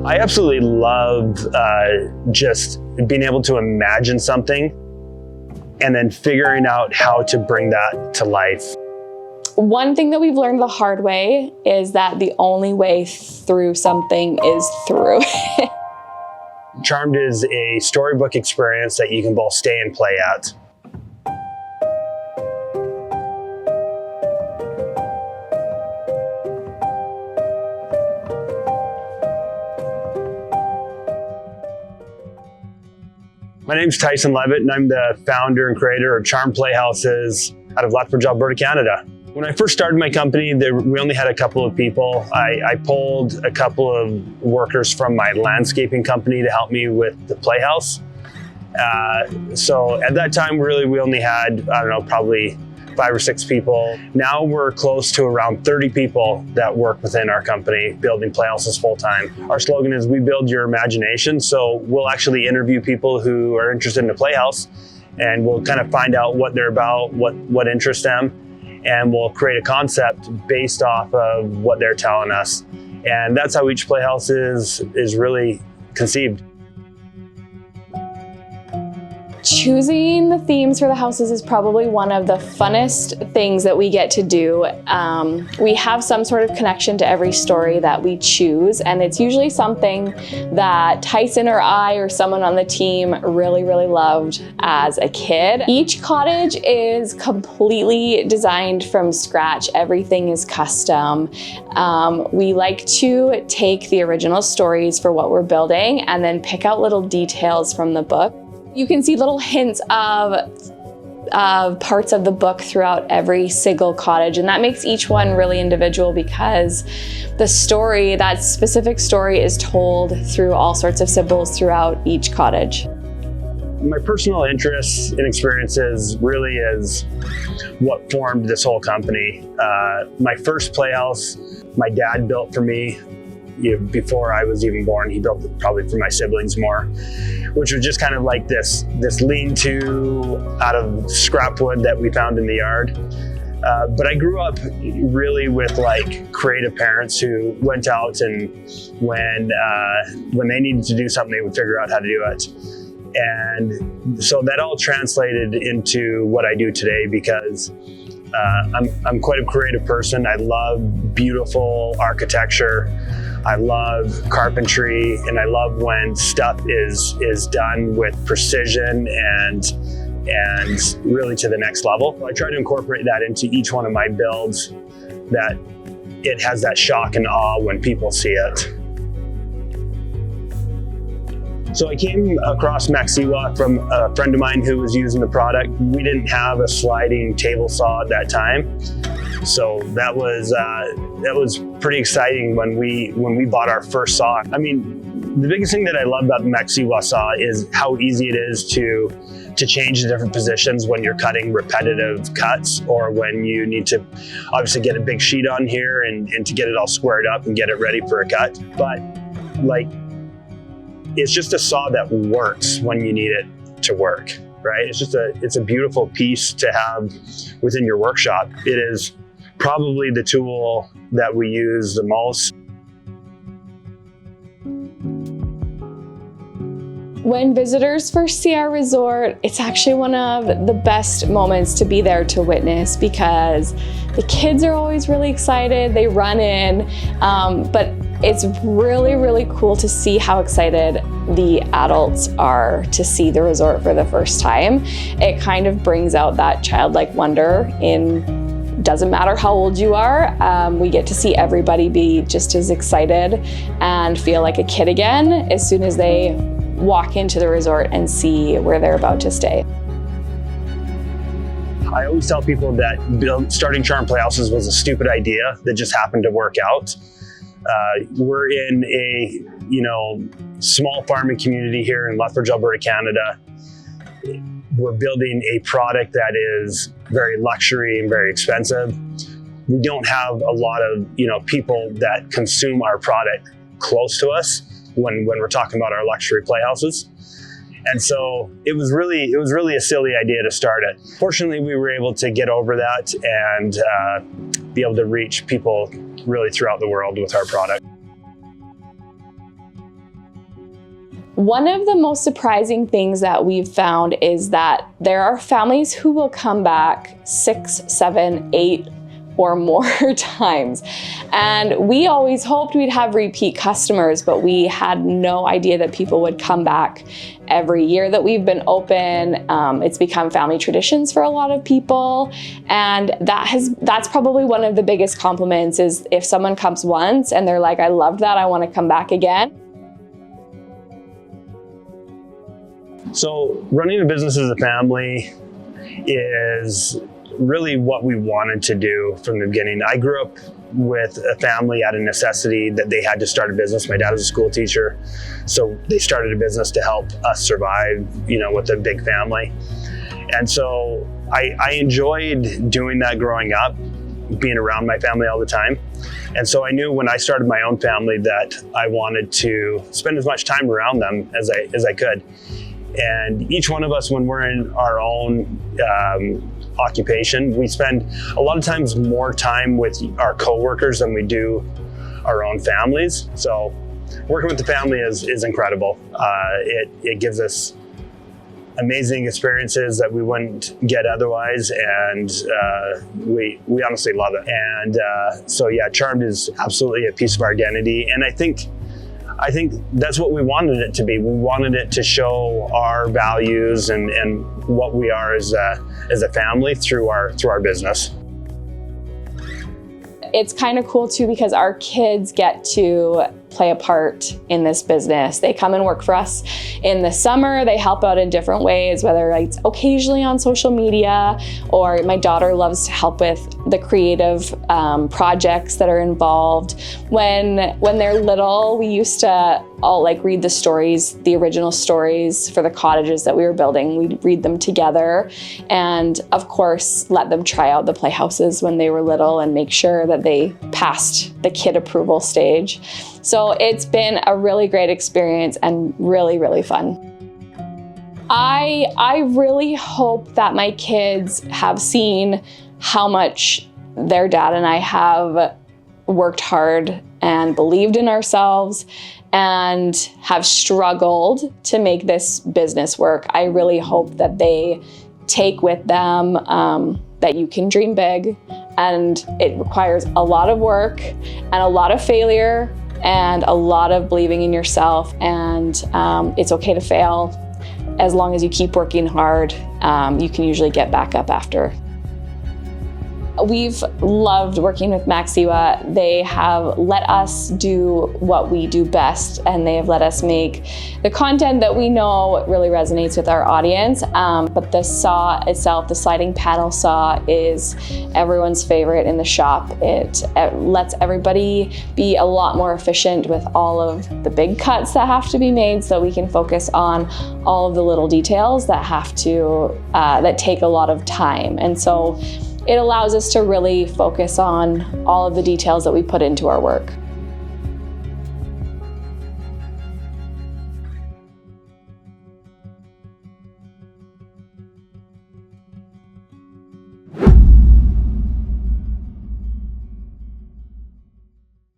I absolutely love just being able to imagine something and then figuring out how to bring that to life. One thing that we've learned the hard way is that the only way through something is through. Charmed is a storybook experience that you can both stay and play at. My name's Tyson Leavitt, and I'm the founder and creator of Charmed Playhouses out of Lethbridge, Alberta, Canada. When I first started my company, we only had a couple of people. I pulled a couple of workers from my landscaping company to help me with the playhouse. So at that time, really, we only had, I don't know, probably 5 or 6 people. Now we're close to around 30 people that work within our company building playhouses full time. Our slogan is "We build your imagination." So we'll actually interview people who are interested in a playhouse, and we'll kind of find out what they're about, what interests them, and we'll create a concept based off of what they're telling us. And that's how each playhouse is really conceived. Choosing the themes for the houses is probably one of the funnest things that we get to do. We have some sort of connection to every story that we choose, and it's usually something that Tyson or I or someone on the team really, really loved as a kid. Each cottage is completely designed from scratch. Everything is custom. We like to take the original stories for what we're building and then pick out little details from the book. You can see little hints of parts of the book throughout every single cottage, and that makes each one really individual because the story, that specific story, is told through all sorts of symbols throughout each cottage. My personal interests and experiences really is what formed this whole company. My first playhouse, my dad built for me. Before I was even born. He built it probably for my siblings more, which was just kind of like this lean-to out of scrap wood that we found in the yard. But I grew up really with like creative parents who went out, and when they needed to do something, they would figure out how to do it. And so that all translated into what I do today because I'm quite a creative person. I love beautiful architecture. I love carpentry, and I love when stuff is done with precision and really to the next level. I try to incorporate that into each one of my builds, that it has that shock and awe when people see it. So I came across Maxiwa from a friend of mine who was using the product. We didn't have a sliding table saw at that time. So that was pretty exciting when we bought our first saw. I mean, the biggest thing that I love about the Maxiwa saw is how easy it is to change the different positions when you're cutting repetitive cuts, or when you need to obviously get a big sheet on here and to get it all squared up and get it ready for a cut. But like, it's just a saw that works when you need it to work, right? It's a beautiful piece to have within your workshop. It is probably the tool that we use the most. When visitors first see our resort, it's actually one of the best moments to be there to witness, because the kids are always really excited. They run in, but it's really, really cool to see how excited the adults are to see the resort for the first time. It kind of brings out that childlike wonder doesn't matter how old you are. We get to see everybody be just as excited and feel like a kid again as soon as they walk into the resort and see where they're about to stay. I always tell people that starting Charmed Playhouses was a stupid idea that just happened to work out. We're in a small farming community here in Lethbridge, Alberta, Canada. We're building a product that is very luxury and very expensive. We don't have a lot of people that consume our product close to us when we're talking about our luxury playhouses. And so it was really a silly idea to start it. Fortunately, we were able to get over that and be able to reach people really throughout the world with our product. One of the most surprising things that we've found is that there are families who will come back 6, 7, 8 or more times. And we always hoped we'd have repeat customers, but we had no idea that people would come back every year that we've been open. It's become family traditions for a lot of people. And that's probably one of the biggest compliments, is if someone comes once and they're like, I loved that, I want to come back again. So running a business as a family is really what we wanted to do from the beginning. I grew up with a family out of necessity that they had to start a business. My dad was a school teacher, so they started a business to help us survive, with a big family. And so I enjoyed doing that growing up, being around my family all the time. And so I knew when I started my own family that I wanted to spend as much time around them as I could. And each one of us, when we're in our own occupation, we spend a lot of times more time with our coworkers than we do our own families. So working with the family is incredible. It gives us amazing experiences that we wouldn't get otherwise, and we honestly love it. And so yeah, Charmed is absolutely a piece of our identity, and I think that's what we wanted it to be. We wanted it to show our values and what we are as a family through our business. It's kind of cool too, because our kids get to play a part in this business. They come and work for us in the summer. They help out in different ways, whether it's occasionally on social media, or my daughter loves to help with the creative projects that are involved. When they're little, we used to all read the stories, the original stories for the cottages that we were building. We'd read them together, and of course let them try out the playhouses when they were little and make sure that they passed the kid approval stage. So it's been a really great experience and really, really fun. I really hope that my kids have seen how much their dad and I have worked hard and believed in ourselves and have struggled to make this business work. I really hope that they take with them that you can dream big, and it requires a lot of work and a lot of failure and a lot of believing in yourself, and it's okay to fail. As long as you keep working hard, you can usually get back up after. We've loved working with Maxiwa. They have let us do what we do best, and they have let us make the content that we know really resonates with our audience. But the saw itself, the sliding panel saw, is everyone's favorite in the shop. It lets everybody be a lot more efficient with all of the big cuts that have to be made, so we can focus on all of the little details that that take a lot of time. And so it allows us to really focus on all of the details that we put into our work.